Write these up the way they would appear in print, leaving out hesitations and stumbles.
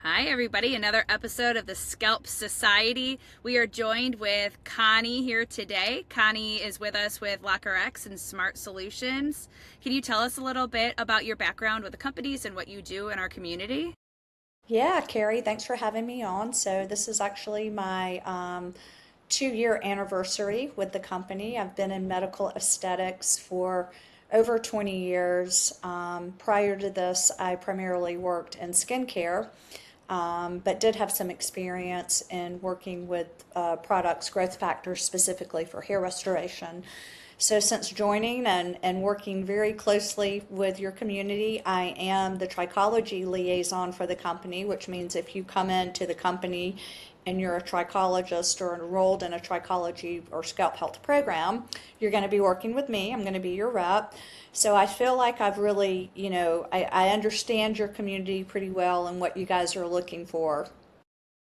Hi, everybody. Another episode of the Scalp Society. We are joined with Connie here today. Connie is with us with LockerX and Smart Solutions. Can you tell us a little bit about your background with the companies and what you do in our community? Yeah, Carrie, thanks for having me on. So, this is actually my 2-year anniversary with the company. I've been in medical aesthetics for over 20 years. Prior to this, I primarily worked in skincare, but did have some experience in working with products, growth factors specifically for hair restoration. So since joining and working very closely with your community, I am the trichology liaison for the company, which means if you come into the company and you're a trichologist or enrolled in a trichology or scalp health program, you're going to be working with me. I'm going to be your rep. So I feel like I've really, I understand your community pretty well and what you guys are looking for.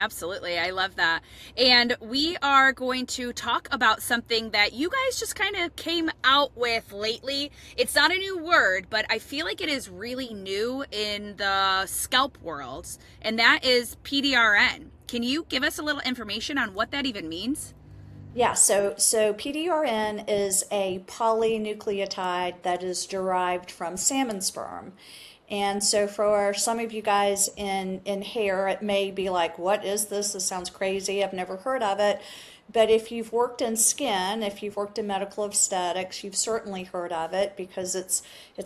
Absolutely. I love that. And we are going to talk about something that you guys just kind of came out with lately. It's not a new word, but I feel like it is really new in the scalp world, and that is PDRN. Can you give us a little information on what that even means? Yeah, so Pdrn is a polynucleotide that is derived from salmon sperm. And so for some of you guys in hair, it may be like, what is this? This sounds crazy. I've never heard of it. But if you've worked in skin, if you've worked in medical aesthetics, you've certainly heard of it because it's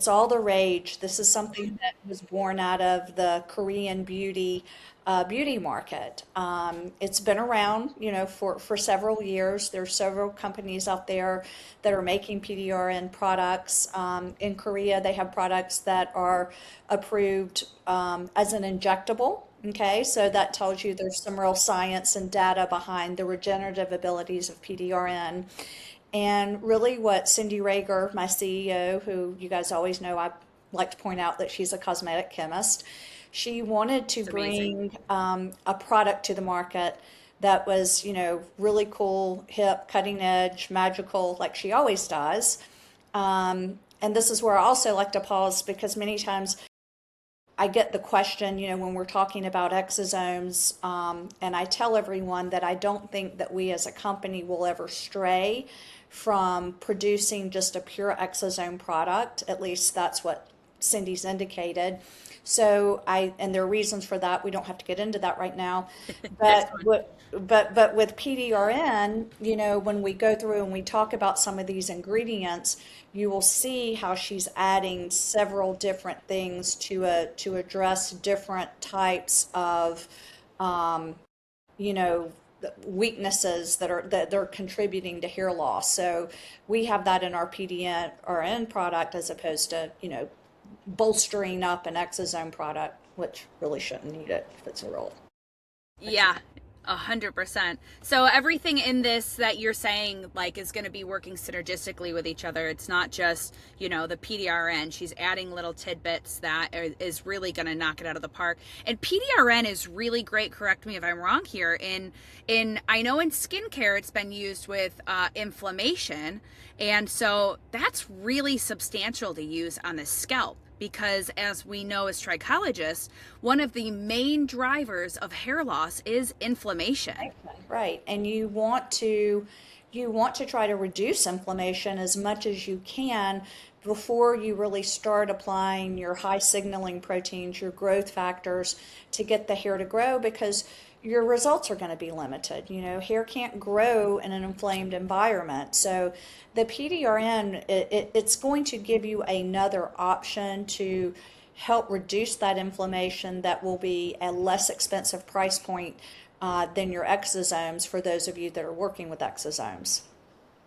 all the rage. This is something that was born out of the Korean beauty market. It's been around, for several years. There's several companies out there that are making PDRN products. In Korea, they have products that are approved as an injectable. Okay, so that tells you there's some real science and data behind the regenerative abilities of PDRN. And really, what Cindy Rager, my CEO, who you guys always know, I like to point out that she's a cosmetic chemist, she wanted to It's amazing. bring a product to the market that was, really cool, hip, cutting edge, magical, like she always does. And this is where I also like to pause because many times I get the question, when we're talking about exosomes, and I tell everyone that I don't think that we as a company will ever stray from producing just a pure exosome product. At least that's what Cindy's indicated. And there are reasons for that. We don't have to get into that right now. That's But fun. but with PDRN, when we go through and we talk about some of these ingredients, you will see how she's adding several different things to address different types of um, you know weaknesses that they're contributing to hair loss. So we have that in our PDRN product as opposed to bolstering up an exosome product, which really shouldn't need it if it's a real Yeah, exosome. 100%. So everything in this that you're saying like is going to be working synergistically with each other. It's not just, the PDRN. She's adding little tidbits that is really going to knock it out of the park. And PDRN is really great, correct me if I'm wrong here, in I know in skincare it's been used with inflammation, and so that's really substantial to use on the scalp because, as we know as trichologists, one of the main drivers of hair loss is inflammation. Right. And you want to try to reduce inflammation as much as you can before you really start applying your high signaling proteins, your growth factors to get the hair to grow because your results are going to be limited. Hair can't grow in an inflamed environment. So the PDRN, it's going to give you another option to help reduce that inflammation that will be a less expensive price point than your exosomes for those of you that are working with exosomes.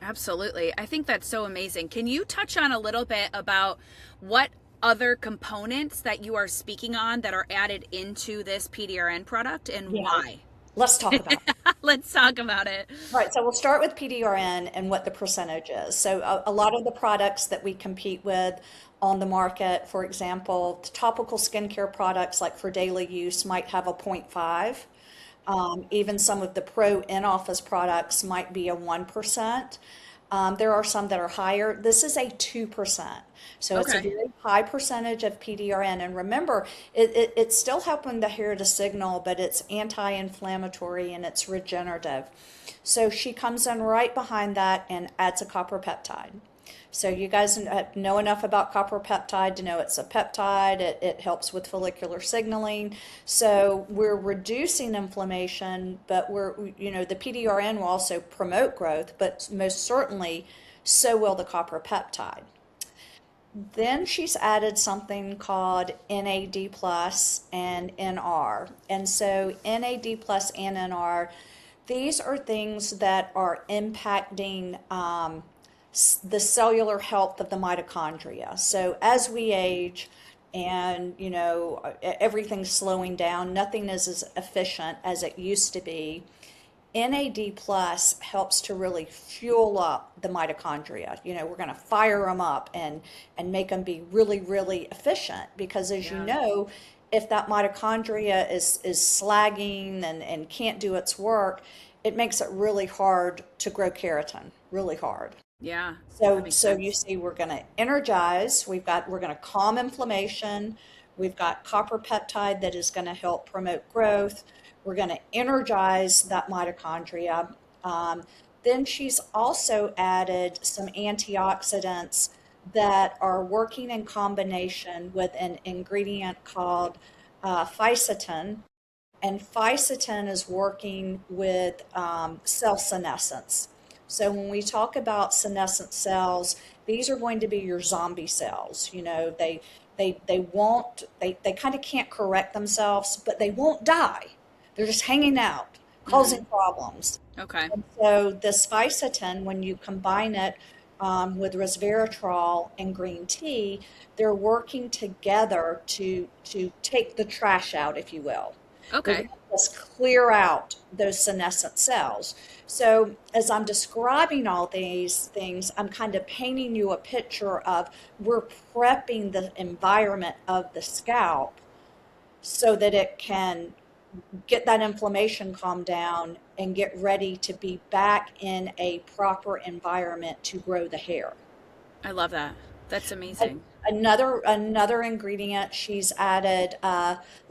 Absolutely. I think that's so amazing. Can you touch on a little bit about what other components that you are speaking on that are added into this PDRN product and Yeah, why? let's talk about it. Let's talk about it. All right, so we'll start with PDRN and what the percentage is. So a lot of the products that we compete with on the market, for example, topical skincare products like for daily use might have a zero point 0.5. Even some of the pro in-office products might be a 1%. There are some that are higher. This is a 2%. So it's a Okay. very high percentage of PDRN. And remember, it's still helping the hair to signal, but it's anti-inflammatory and it's regenerative. So she comes in right behind that and adds a copper peptide. So you guys know enough about copper peptide to know it's a peptide. It helps with follicular signaling. So we're reducing inflammation, but the PDRN will also promote growth, but most certainly so will the copper peptide. Then she's added something called NAD plus and NR. And so NAD plus and NR, these are things that are impacting the cellular health of the mitochondria. So as we age and everything's slowing down, nothing is as efficient as it used to be. NAD plus helps to really fuel up the mitochondria. We're going to fire them up and make them be really, really efficient because, as you Yeah. know, if that mitochondria is slagging and can't do its work, it makes it really hard to grow keratin, really hard. Yeah. That So, makes so you sense. see, we're going to energize. We're going to calm inflammation. We've got copper peptide that is going to help promote growth. We're going to energize that mitochondria. Um, then she's also added some antioxidants that are working in combination with an ingredient called fisetin, and fisetin is working with cell senescence. So when we talk about senescent cells, these are going to be your zombie cells. They kind of can't correct themselves, but they won't die. They're just hanging out, Mm-hmm. causing problems. Okay. And so this fisetin, when you combine it with resveratrol and green tea, they're working together to take the trash out, if you will. They're going Okay. to just clear out those senescent cells. So as I'm describing all these things, I'm kind of painting you a picture of we're prepping the environment of the scalp so that it can get that inflammation calmed down and get ready to be back in a proper environment to grow the hair. I love that. That's amazing. Another ingredient she's added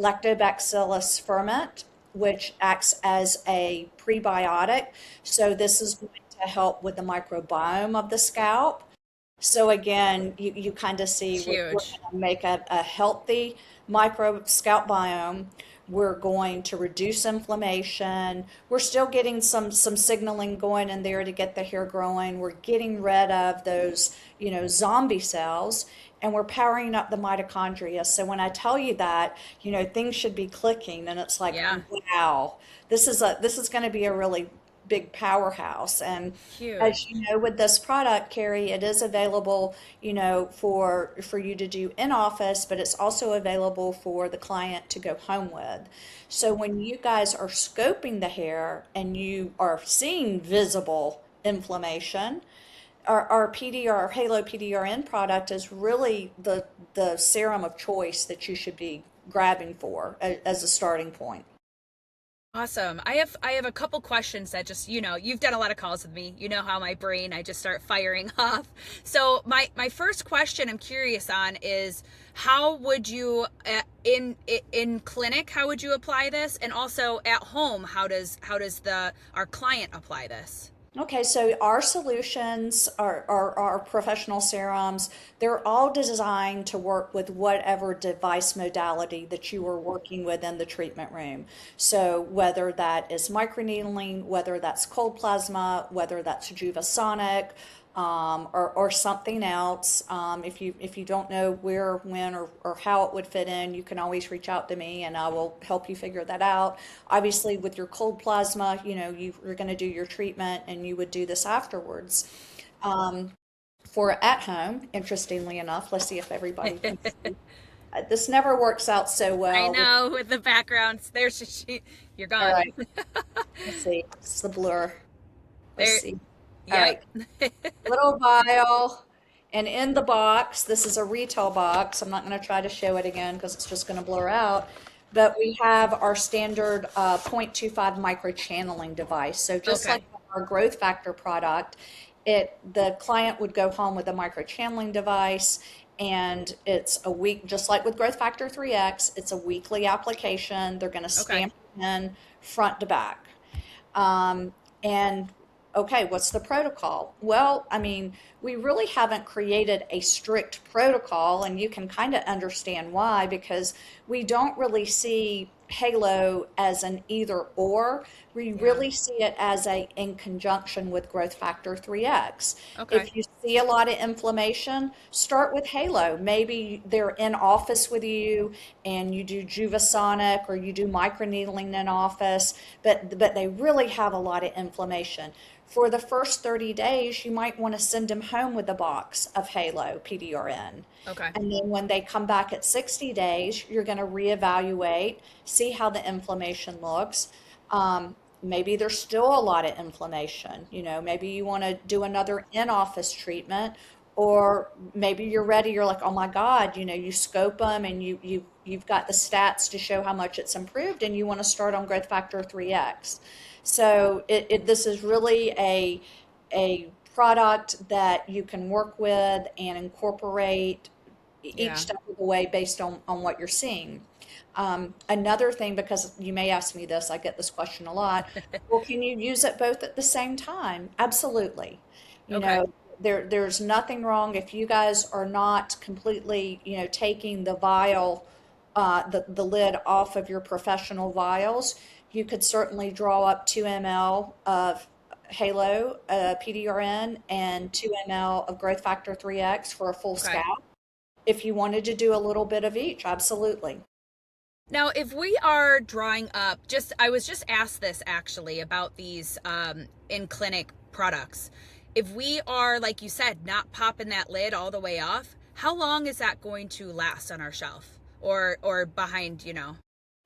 lactobacillus ferment, which acts as a prebiotic. So this is going to help with the microbiome of the scalp. So again, you kind of see It's we're huge. going to make a healthy micro scalp biome. We're going to reduce inflammation. We're still getting some signaling going in there to get the hair growing. We're getting rid of those, zombie cells, and we're powering up the mitochondria. So when I tell you that, things should be clicking, and it's like, Yeah. wow, this is going to be a really big powerhouse. And as Huge. you know, with this product, Carrie, it is available, for you to do in office, but it's also available for the client to go home with. So when you guys are scoping the hair and you are seeing visible inflammation, our PDR, Halo PDRN product is really the serum of choice that you should be grabbing for as a starting point. Awesome. I have a couple questions that just, you've done a lot of calls with me. You know how my brain, I just start firing off. So my first question I'm curious on is how would you in clinic, how would you apply this? And also at home, how does the our client apply this? Okay, so our solutions are our professional serums. They're all designed to work with whatever device modality that you are working with in the treatment room. So whether that is microneedling, whether that's cold plasma, whether that's Juvasonic, or something else. If you don't know where, when, or how it would fit in, you can always reach out to me and I will help you figure that out. Obviously, with your cold plasma, you're going to do your treatment and you would do this afterwards. For at home, interestingly enough, let's see if everybody can see. This never works out so I well with, know with the backgrounds. There's you're all gone. right, let's see. It's the blur. Let's There. see. All Yep. right. Little vial. And in the box, this is a retail box. I'm not going to try to show it again because it's just going to blur out. But we have our standard 0.25 microchanneling device. So just like Okay. our growth factor product, the client would go home with a microchanneling device, and it's a week, just like with Growth Factor 3X, it's a weekly application. They're going to Okay. stamp it in front to back. And okay, what's the protocol? Well, I mean, we really haven't created a strict protocol, and you can kind of understand why, because we don't really see Halo as an either or. We Yeah. really see it as a in conjunction with growth factor 3X. Okay. If you see a lot of inflammation, start with Halo. Maybe they're in office with you and you do Juvasonic or you do microneedling in office, but they really have a lot of inflammation. For the first 30 days, you might want to send them home with a box of Halo Pdrn. Okay. And then when they come back at 60 days, you're going to reevaluate, see how the inflammation looks. Maybe there's still a lot of inflammation. Maybe you want to do another in-office treatment, or maybe you're ready. You're like, oh my God, you scope them and you've got the stats to show how much it's improved, and you want to start on growth factor 3X. So this is really a product that you can work with and incorporate each Yeah. step of the way based on what you're seeing. Another thing, because you may ask me this, I get this question a lot. Well, can you use it both at the same time? Absolutely. You Okay. know, there's nothing wrong if you guys are not completely, taking the vial, the lid off of your professional vials. You could certainly draw up 2 ml of Halo PDRN and 2 ml of Growth Factor 3X for a full Okay. scalp. If you wanted to do a little bit of each, absolutely. Now, if we are drawing up, I was just asked this actually about these in clinic products. If we are, like you said, not popping that lid all the way off, how long is that going to last on our shelf or behind?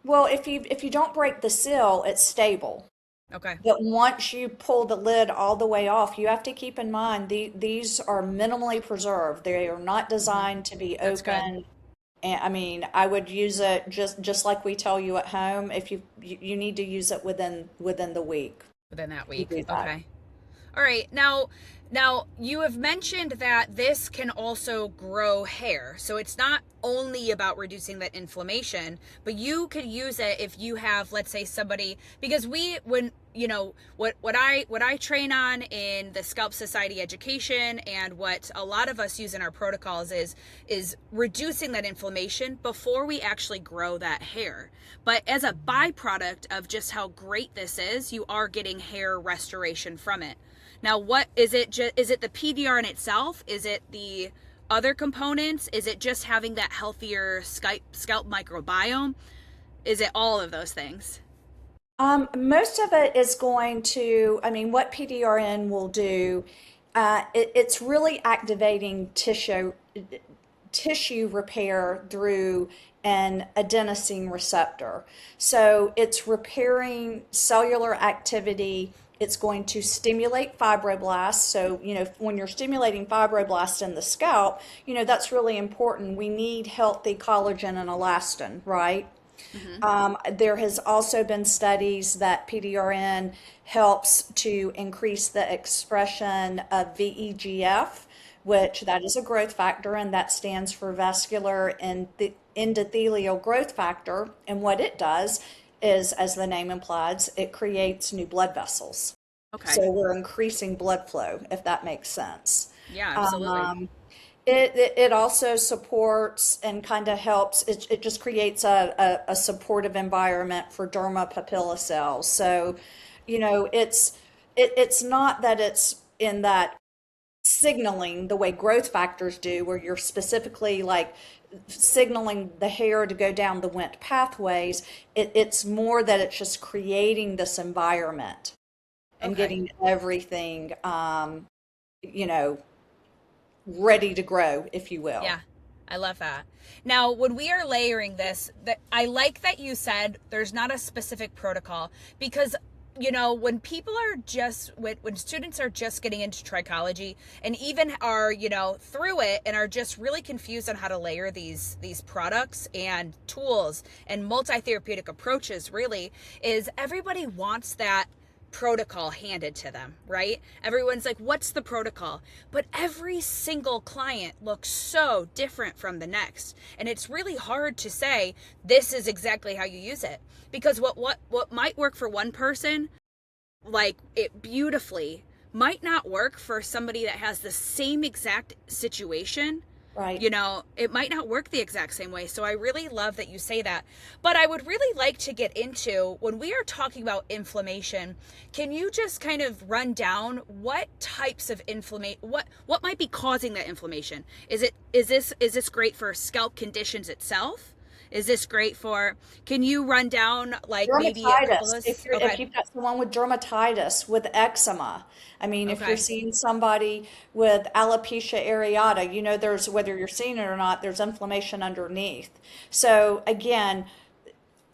Well, if you don't break the seal, it's stable. Okay, But once you pull the lid all the way off, you have to keep in mind these are minimally preserved. They are not designed to be that's good. open. And I mean, I would use it just like we tell you at home. If you need to use it within the week. Within that You week. do that. Okay. All right. Now you have mentioned that this can also grow hair. So it's not only about reducing that inflammation, but you could use it if you have, let's say, somebody, because what I train on in the Scalp Society education and what a lot of us use in our protocols is reducing that inflammation before we actually grow that hair. But as a byproduct of just how great this is, you are getting hair restoration from it. Now, what is it? Is it the PDR in itself? Is it the other components? Is it just having that healthier scalp microbiome? Is it all of those things? Most of it is going to, I mean, what PDRN will do, it's really activating tissue repair through an adenosine receptor. So it's repairing cellular activity. It's going to stimulate fibroblasts. So, when you're stimulating fibroblasts in the scalp, that's really important. We need healthy collagen and elastin, right? Mm-hmm. There has also been studies that PDRN helps to increase the expression of VEGF, which that is a growth factor, and that stands for vascular endothelial growth factor. And what it does is, as the name implies, it creates new blood vessels. Okay. So we're increasing blood flow, if that makes sense. Yeah, absolutely. Um, it also supports and kind of helps. It just creates a supportive environment for derma papilla cells. So, it's not that it's in that signaling the way growth factors do, where you're specifically like signaling the hair to go down the Wnt pathways. It's more that it's just creating this environment and Okay. getting everything, you know, ready to grow, if you will. Yeah, I love that. Now, when we are layering this, I like that you said there's not a specific protocol because when people are just when students are just getting into trichology and even are through it and are just really confused on how to layer these products and tools and multi-therapeutic approaches, really is everybody wants that protocol handed to them, right? Everyone's like, what's the protocol? But every single client looks so different from the next. And it's really hard to say, this is exactly how you use it. Because what might work for one person, like it beautifully, might not work for somebody that has the same exact situation. Right. It might not work the exact same way. So I really love that you say that. But I would really like to get into, when we are talking about inflammation, can you just kind of run down what types of inflammation, what might be causing that inflammation? Is this great for scalp conditions itself? Is this great for, can you run down like maybe a couple of Dermatitis. those? If Okay. you've got someone with dermatitis, with eczema, I mean, if you're Okay. seeing somebody with alopecia areata, there's, whether you're seeing it or not, there's inflammation underneath. So again,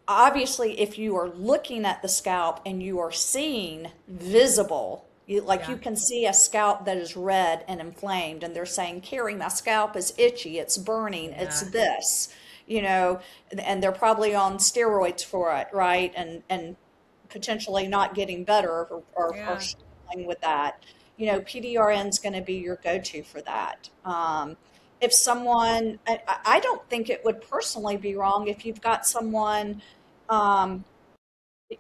obviously, if you are looking at the scalp and you are seeing visible, like you Yeah. can see a scalp that is red and inflamed, and they're saying, Carrie, my scalp is itchy, it's burning, it's Yeah. this, and they're probably on steroids for it, right? And potentially not getting better, or Yeah. struggling with that. PDRN is going to be your go-to for that. If someone, I don't think it would personally be wrong if you've got someone, um,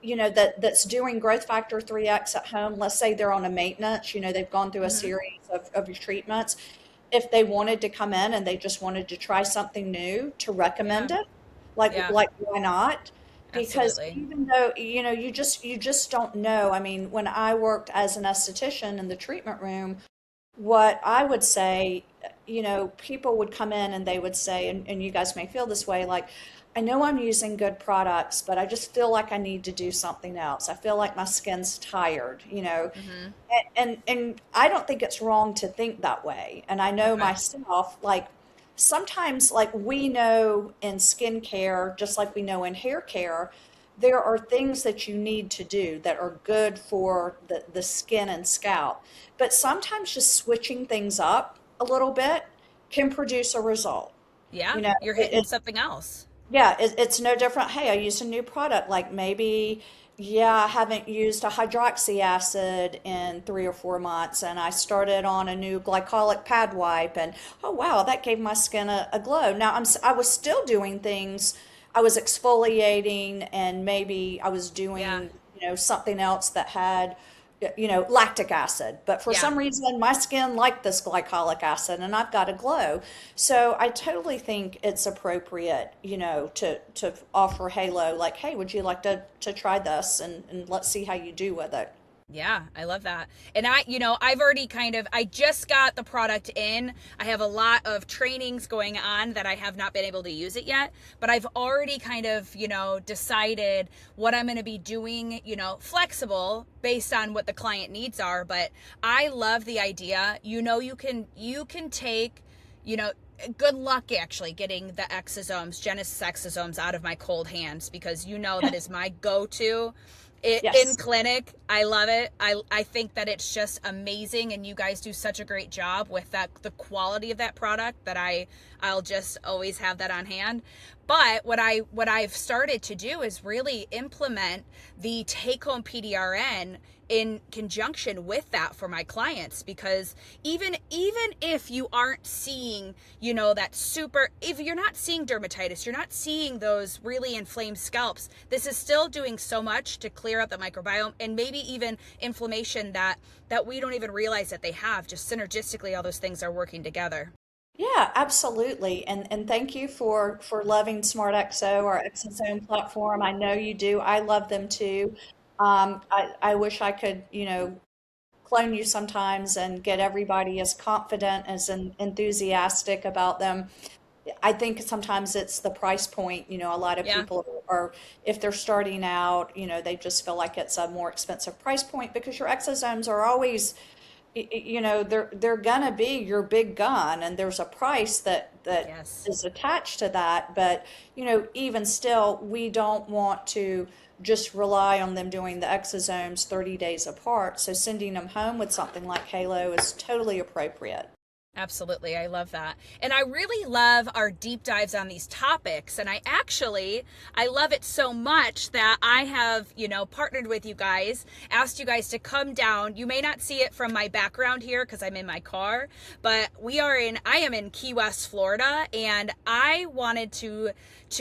that's doing growth factor 3X at home. Let's say they're on a maintenance, they've gone through a Hmm. series of your treatments. If they wanted to come in and they just wanted to try something new, to Yeah. recommend it, like, Yeah. why not? Because Absolutely. even though, you just don't know. I mean, when I worked as an esthetician in the treatment room, what I would say, people would come in and they would say, and you guys may feel this way, like, I know I'm using good products, but I just feel like I need to do something else. I feel like my skin's tired, Hmm. and I don't think it's wrong to think that way. And I know Okay. myself, like, sometimes, like, we know in skincare, just like we know in hair care, there are things that you need to do that are good for the skin and scalp. But sometimes just switching things up a little bit can produce a result. Yeah. You know, You're it, hitting it something else. yeah, it's no different. Hey, I used a new product. Like, maybe, yeah, I haven't used a hydroxy acid in 3 or 4 months, and I started on a new glycolic pad wipe, and oh wow, that gave my skin a glow. Now I was still doing things. I was exfoliating, and maybe I was Yeah. doing, something else that had, lactic acid. But for Yeah. some reason, my skin liked this glycolic acid, and I've got a glow. So I totally think it's appropriate, to offer Halo, like, hey, would you like to try this, and let's see how you do with it. Yeah, I love that. And I've already I just got the product in. I have a lot of trainings going on that I have not been able to use it yet, but I've already decided what I'm going to be doing, flexible based on what the client needs are. But I love the idea. You can take, you know, good luck actually getting the exosomes, Genesis exosomes out of my cold hands, because that is my go-to in Yes. clinic. I love it. I think that it's just amazing, and you guys do such a great job with the quality of that product, that I'll just always have that on hand. But what I've started to do is really implement the take home PDRN in conjunction with that for my clients, because even if you aren't seeing, that super, if you're not seeing dermatitis, you're not seeing those really inflamed scalps, this is still doing so much to clear up the microbiome, and maybe even inflammation that we don't even realize that they have. Just synergistically, all those things are working together. Yeah, absolutely. And thank you for loving SmartXO, our exosome platform. I know you do. I love them too. I wish I could, clone you sometimes and get everybody as confident, as enthusiastic about them. I think sometimes it's the price point. A lot of Yeah. people are, if they're starting out, they just feel like it's a more expensive price point, because your exosomes are always, they're gonna be your big gun, and there's a price that Yes. is attached to that. But even still, we don't want to just rely on them doing the exosomes 30 days apart. So sending them home with something like Halo is totally appropriate. Absolutely. I love that. And I really love our deep dives on these topics. And I love it so much that I have, partnered with you guys, asked you guys to come down. You may not see it from my background here because I'm in my car, but I am in Key West, Florida. And I wanted to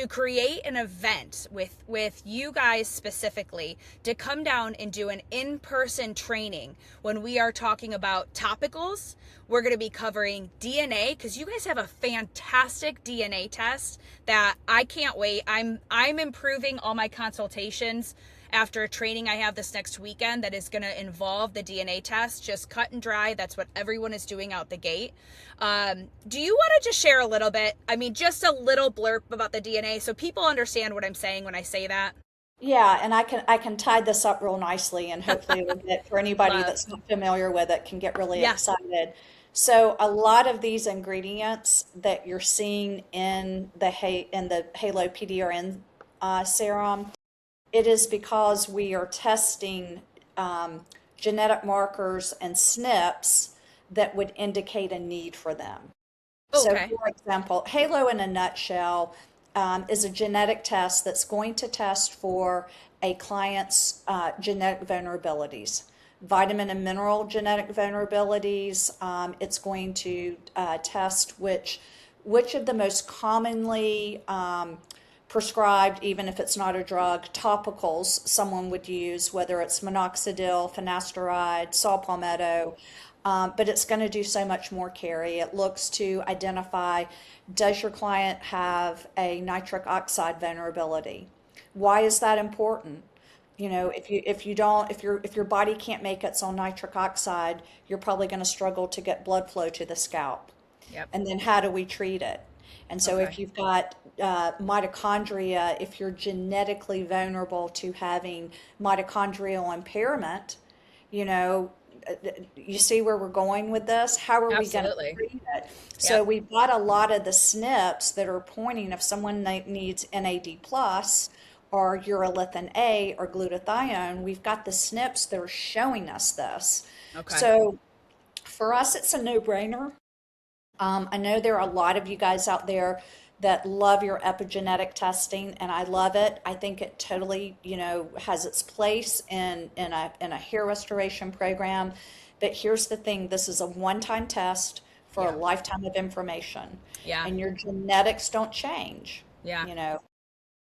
create an event with you guys specifically to come down and do an in-person training when we are talking about topicals. We're going to be covering DNA because you guys have a fantastic DNA test that I can't wait. I'm improving all my consultations after a training I have this next weekend that is going to involve the DNA test, just cut and dry. That's what everyone is doing out the gate. Do you want to just share a little bit? I mean, just a little blurb about the DNA so people understand what I'm saying when I say that. Yeah, and I can tie this up real nicely, and hopefully it'll get for anybody Love. that's not familiar with it can get really Yeah. excited. So a lot of these ingredients that you're seeing in the Halo PDRN serum, it is because we are testing genetic markers and SNPs that would indicate a need for them. So, Okay. for example, Halo in a nutshell is a genetic test that's going to test for a client's genetic vulnerabilities, vitamin and mineral genetic vulnerabilities. It's going to test which of the most commonly prescribed, even if it's not a drug, topicals someone would use, whether it's minoxidil, finasteride, saw palmetto. But it's going to do so much more, Carrie. It looks to identify, does your client have a nitric oxide vulnerability? Why is that important? If your body can't make its own nitric oxide, you're probably going to struggle to get blood flow to the scalp. Yep. And then how do we treat it? And so if Okay. you've got mitochondria, if you're genetically vulnerable to having mitochondrial impairment, you know, you see where we're going with this? How are we going to Absolutely. treat it? So Yep. we've got a lot of the SNPs that are pointing if someone needs NAD plus or urolithin A or glutathione, we've got the SNPs that are showing us this. Okay. So for us, it's a no-brainer. I know there are a lot of you guys out there that love your epigenetic testing, and I love it. I think it totally, has its place in a hair restoration program. But here's the thing, this is a one-time test for a Yeah. lifetime of information, Yeah. and your genetics don't change, Yeah. you know.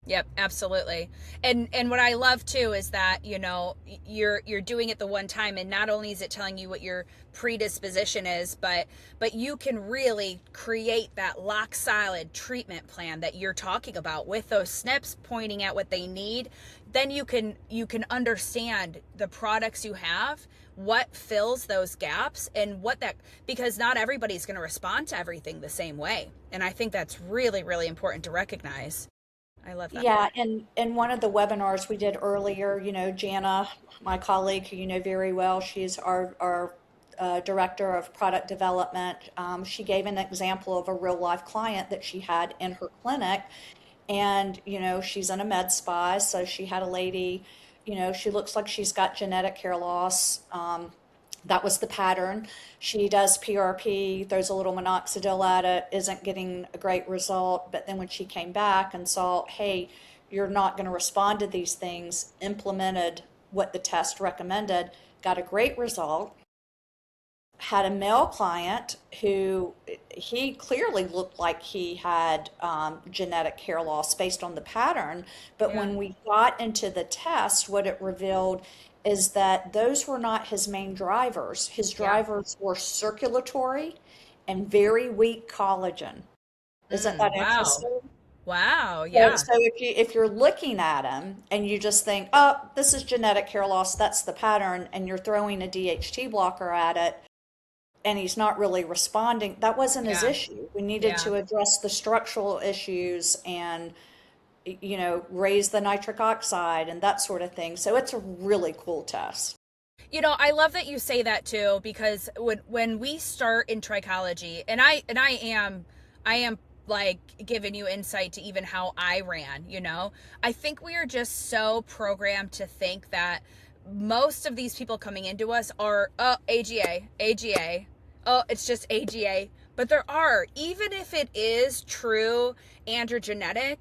Yep, absolutely. And what I love too is that, you're doing it the one time, and not only is it telling you what your predisposition is, but you can really create that lock solid treatment plan that you're talking about with those SNPs pointing at what they need. Then you can understand the products you have, what fills those gaps, and because not everybody's going to respond to everything the same way. And I think that's really, really important to recognize. I love that. Yeah, and in one of the webinars we did earlier, Jana, my colleague, who you know very well, she's our director of product development. She gave an example of a real life client that she had in her clinic, and she's in a med spa, so she had a lady, she looks like she's got genetic hair loss. That was the pattern. She does PRP, throws a little minoxidil at it, isn't getting a great result. But then when she came back and saw, hey, you're not going to respond to these things, implemented what the test recommended, got a great result. Had a male client who he clearly looked like he had genetic hair loss based on the pattern. But Yeah. when we got into the test, what it revealed is that those were not his main drivers. His Yeah. drivers were circulatory and very weak collagen. Isn't that Wow. interesting? Wow. So, Yeah. so if you're looking at him and you just think, oh, this is genetic hair loss, that's the pattern, and you're throwing a DHT blocker at it, and he's not really responding, that wasn't his Yeah. issue. We needed Yeah. to address the structural issues and, raise the nitric oxide and that sort of thing. So it's a really cool test. I love that you say that too, because when we start in trichology, and I am like giving you insight to even how I ran. I think we are just so programmed to think that most of these people coming into us are AGA, AGA. Oh, it's just AGA. But there are, even if it is true androgenetic,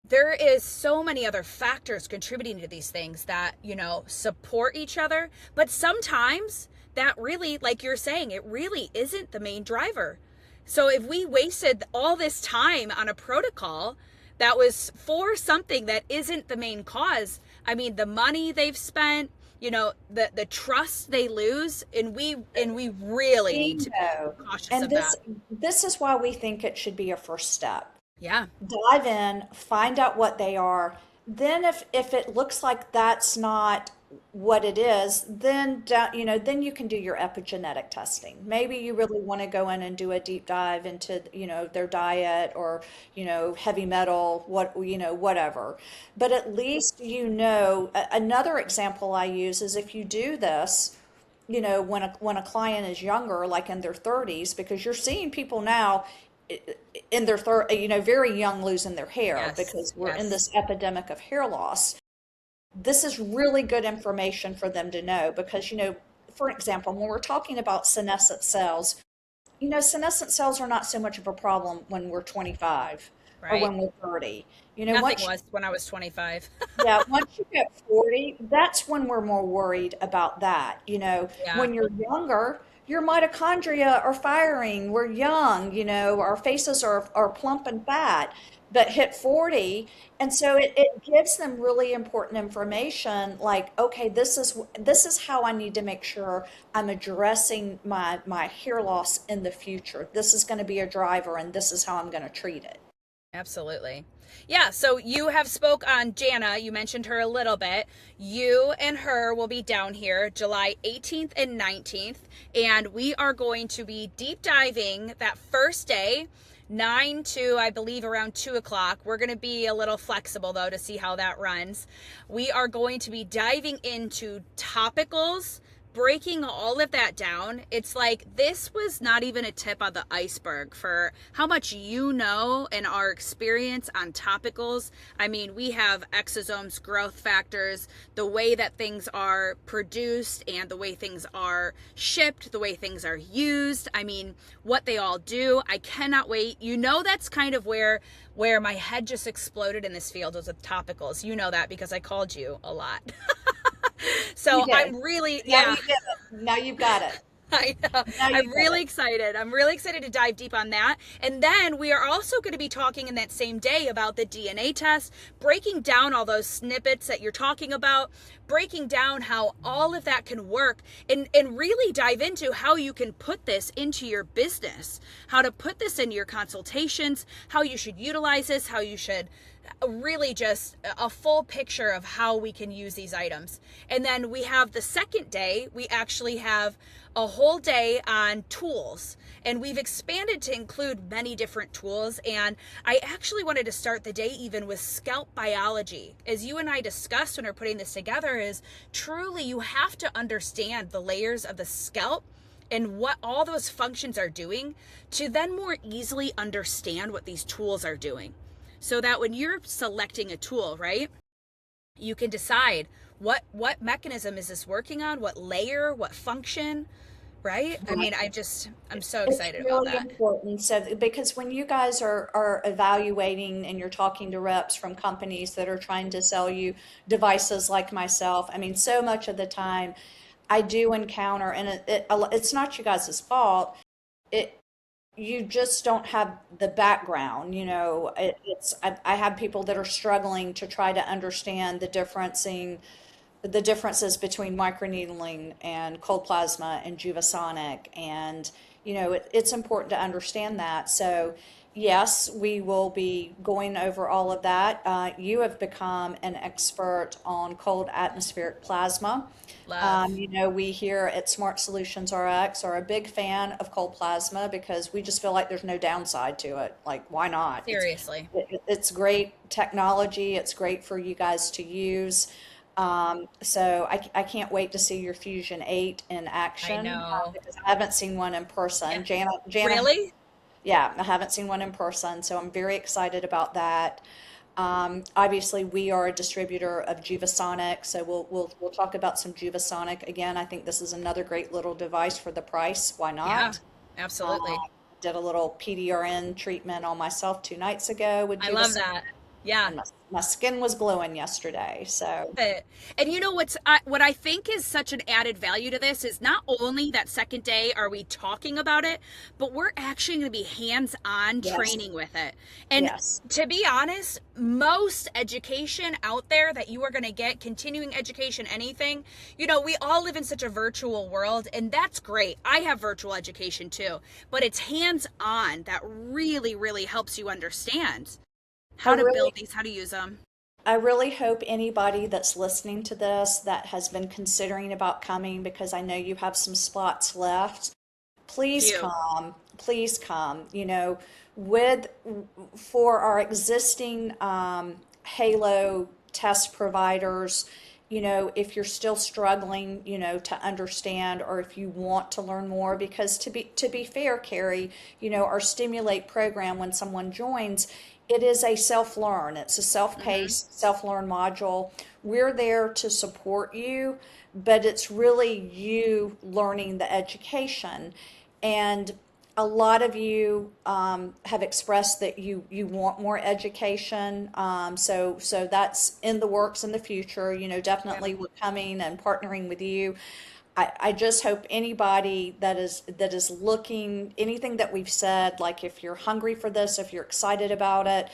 there is so many other factors contributing to these things that, support each other. But sometimes that really, like you're saying, it really isn't the main driver. So if we wasted all this time on a protocol that was for something that isn't the main cause, I mean, the money they've spent, the trust they lose, and we really need to be Bingo. cautious And of that. this is why we think it should be a first step. Yeah, Dive in, find out what they are. Then if it looks like that's not what it is, then then you can do your epigenetic testing. Maybe you really want to go in and do a deep dive into, their diet or, heavy metal, whatever. But at least another example I use is if you do this, when a client is younger, like in their 30s, because you're seeing people now in their very young, losing their hair yes, because we're in yes. this epidemic of hair loss. This is really good information for them to know because, for example, when we're talking about senescent cells, senescent cells are not so much of a problem when we're 25 or Right. when we're 30. Nothing Once was when I was 25. Yeah, once you get 40, that's when we're more worried about that. Yeah. When you're younger, your mitochondria are firing. We're young, our faces are plump and fat, but hit 40. And so it gives them really important information like, okay, this is how I need to make sure I'm addressing my hair loss in the future. This is going to be a driver and this is how I'm going to treat it. Absolutely. Yeah, so you have spoke on Jana. You mentioned her a little bit. You and her will be down here July 18th and 19th, and we are going to be deep diving that first day, 9 to, I believe, around 2 o'clock. We're going to be a little flexible, though, to see how that runs. We are going to be diving into topicals, breaking all of that down. It's like this was not even a tip on the iceberg for how much and our experience on topicals. I mean, we have exosomes, growth factors, the way that things are produced and the way things are shipped, the way things are used. I mean, what they all do. I cannot wait. That's kind of where my head just exploded in this field was with topicals. You know that because I called you a lot. You So did. I'm really, Now yeah, you get it. Now you've got it. I know. Now you I'm get really it. excited. I'm really excited to dive deep on that. And then we are also going to be talking in that same day about the DNA test, breaking down all those snippets that you're talking about, breaking down how all of that can work, and really dive into how you can put this into your business, how to put this into your consultations, how you should utilize this, how you should really just a full picture of how we can use these items. And then we have the second day, we actually have a whole day on tools, and we've expanded to include many different tools. And I actually wanted to start the day even with scalp biology. As you and I discussed when we're putting this together, is truly you have to understand the layers of the scalp and what all those functions are doing to then more easily understand what these tools are doing. So that when you're selecting a tool, right, you can decide what mechanism is this working on, what layer, what function, right? I mean, I'm so It's excited about really that. important. So, because when you guys are evaluating and you're talking to reps from companies that are trying to sell you devices like myself, I mean, so much of the time I do encounter, and it's not you guys' fault. It You just don't have the background, I have people that are struggling to try to understand the differences between microneedling and cold plasma and Juvasonic. And, it's important to understand that. So, yes, we will be going over all of that. You have become an expert on cold atmospheric plasma. Love. We here at Smart Solutions RX are a big fan of cold plasma because we just feel like there's no downside to it. Like, why not? Seriously. It's great technology. It's great for you guys to use. So I can't wait to see your Fusion 8 in I action know. because I haven't seen one in Yeah. person. Jana, Really? yeah, I haven't seen one in person, so I'm very excited about that. Obviously, we are a distributor of Juvasonic, so we'll talk about some Juvasonic again. I think this is another great little device for the price. Why Yeah. not? Uh, Absolutely. did a little PDRN treatment on myself 2 nights ago with I love Juvasonic, that. Yeah. and my skin was glowing yesterday. So It. And you know what I think is such an added value to this is not only that second day are we talking about it, but we're actually going to be hands-on yes, training with it. And yes, to be honest, most education out there that you are going to get, continuing education, anything, we all live in such a virtual world, and that's great. I have virtual education too, but it's hands-on that really, really helps you understand I how to really build these, how to use them. I really hope anybody that's listening to this that has been considering about coming, because I know you have some spots left, please Few. come, please come. With for our existing Halo test providers, if you're still struggling, to understand, or if you want to learn more, because to be fair, Carrie, our Stimulate program, when someone joins, it is a self-learn. It's a Mm-hmm. self-paced, self-learn module. We're there to support you, but it's really you learning the education. And a lot of you have expressed that you want more education. So that's in the works in the future. Yeah. Definitely we're coming and partnering with you. I just hope anybody that is looking, anything that we've said, like if you're hungry for this, if you're excited about it,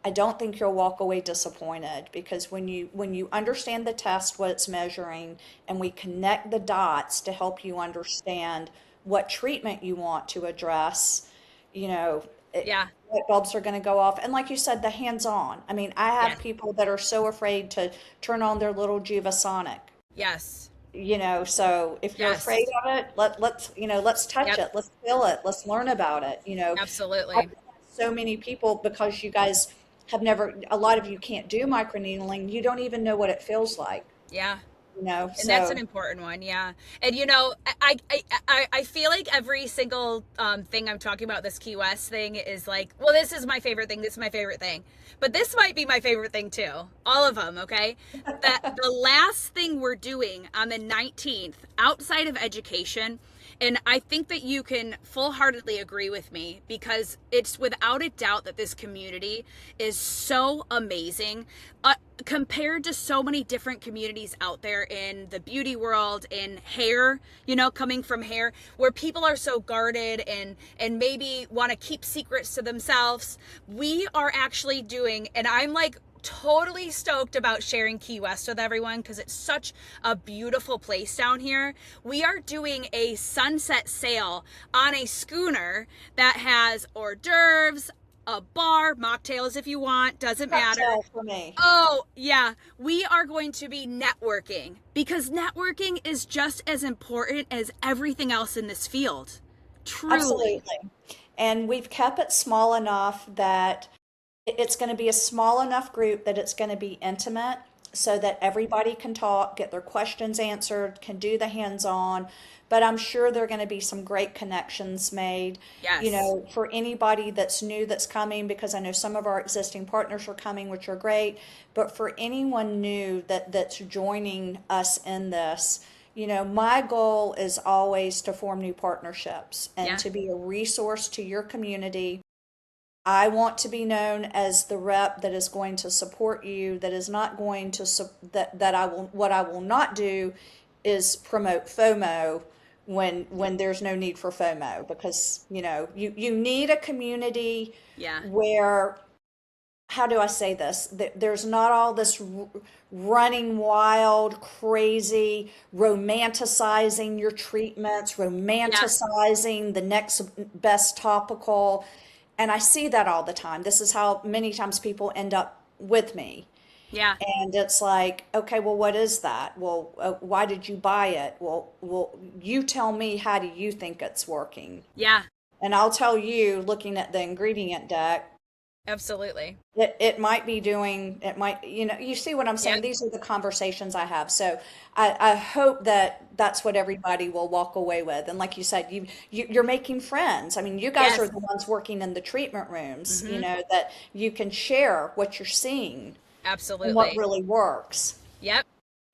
I don't think you'll walk away disappointed, because when you understand the test, what it's measuring, and we connect the dots to help you understand what treatment you want to address, you know, Yeah. light bulbs are going to go off. And like you said, the hands-on. I mean, I Yes. have people that are so afraid to turn on their little Juvasonic. Yes. So if you're afraid Yes. of it, let's touch Yep. it, let's feel it, let's learn about it. I've Absolutely. had so many people, because you guys have never, a lot of you can't do microneedling, you don't even know what it feels like, Yeah. And that's an so important one, yeah. And I feel like every single thing I'm talking about, this Key West thing, is like, well, this is my favorite thing. This is my favorite thing, but this might be my favorite thing too. All of them, okay. That the last thing we're doing on the 19th, outside of education, and I think that you can full-heartedly agree with me, because it's without a doubt that this community is so amazing. Compared to so many different communities out there in the beauty world, in hair, coming from hair, where people are so guarded and maybe want to keep secrets to themselves. We are actually doing, and I'm like totally stoked about sharing Key West with everyone, because it's such a beautiful place down here. We are doing a sunset sail on a schooner that has hors d'oeuvres, a bar, mocktails if you want, doesn't matter. cocktail for me. Oh, yeah. We are going to be networking, because networking is just as important as everything else in this field. Truly. Absolutely. And we've kept it small enough that it's going to be a small enough group that it's going to be intimate, so that everybody can talk, get their questions answered, can do the hands-on. But I'm sure there are going to be some great connections made, Yes. for anybody that's new that's coming, because I know some of our existing partners are coming, which are great. But for anyone new that's joining us in this, my goal is always to form new partnerships and Yeah. to be a resource to your community. I want to be known as the rep that is going to support you, that is not going to, that what I will not do is promote FOMO when there's no need for FOMO, because, you need a community Yeah. where, how do I say this? There's not all this running wild, crazy, romanticizing your treatments, Yeah. romanticizing the next best topical. And I see that all the time. This is how many times people end up with me. Yeah. And it's like, okay, well, what is that? Well, why did you buy it? You tell me, how do you think it's working? Yeah. And I'll tell you, looking at the ingredient deck, Absolutely. it might be doing, it might, you see what I'm saying? Yep. These are the conversations I have. So I hope that that's what everybody will walk away with. And like you said, you're making friends. I mean, you guys are Yes. the ones working in the treatment rooms, Mm-hmm. that you can share what you're seeing and what Absolutely. really works. Yep.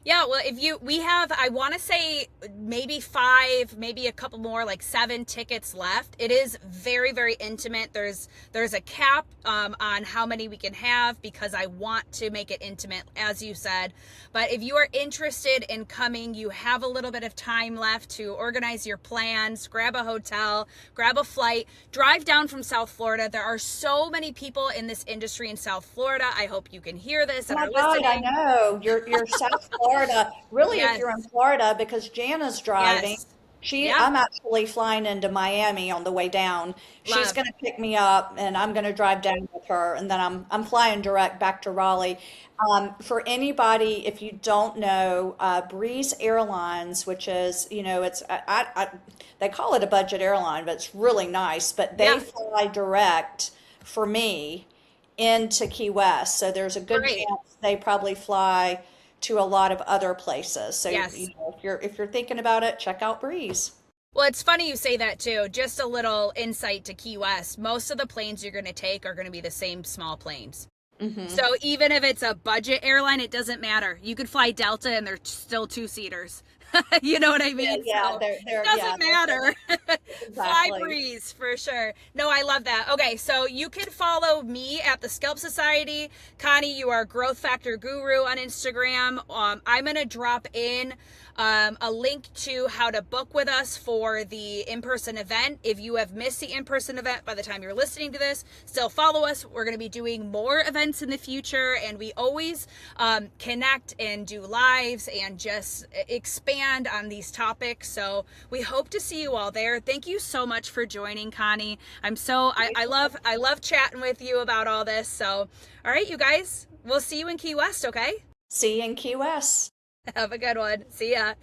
Yeah, well, we have, I want to say maybe 5, maybe a couple more, like 7 tickets left. It is very, very intimate. There's a cap on how many we can have because I want to make it intimate, as you said. But if you are interested in coming, you have a little bit of time left to organize your plans, grab a hotel, grab a flight, drive down from South Florida. There are so many people in this industry in South Florida. I hope you can hear this Oh and my are God, I listening. know. You're South Florida. Really, if Yes, you're in Florida, because Jana's driving, yes. Yeah, I'm actually flying into Miami on the way down. She's love. going to pick me up and I'm going to drive down with her and then I'm flying direct back to Raleigh. For anybody, if you don't know, Breeze Airlines, which is, it's, they call it a budget airline, but it's really nice, but they Yeah, fly direct for me into Key West. So there's a good great. chance they probably fly to a lot of other places. So, Yes. if you're thinking about it, check out Breeze. Well, it's funny you say that too. Just a little insight to Key West. Most of the planes you're going to take are going to be the same small planes. Hmm. So even if it's a budget airline, it doesn't matter. You could fly Delta and they're still 2-seaters. You know what I Yeah, mean? yeah, So it doesn't matter. Fly exactly. Breeze for sure. No, I love that. Okay, so you can follow me at the Scalp Society. Connie, you are Growth Factor Guru on Instagram. I'm going to drop in a link to how to book with us for the in-person event. If you have missed the in-person event by the time you're listening to this, still follow us. We're going to be doing more events in the future, and we always connect and do lives and just expand on these topics. So we hope to see you all there. Thank you so much for joining, Connie. I love chatting with you about all this. So all right, you guys, we'll see you in Key West, okay? See you in Key West. Have a good one. See ya.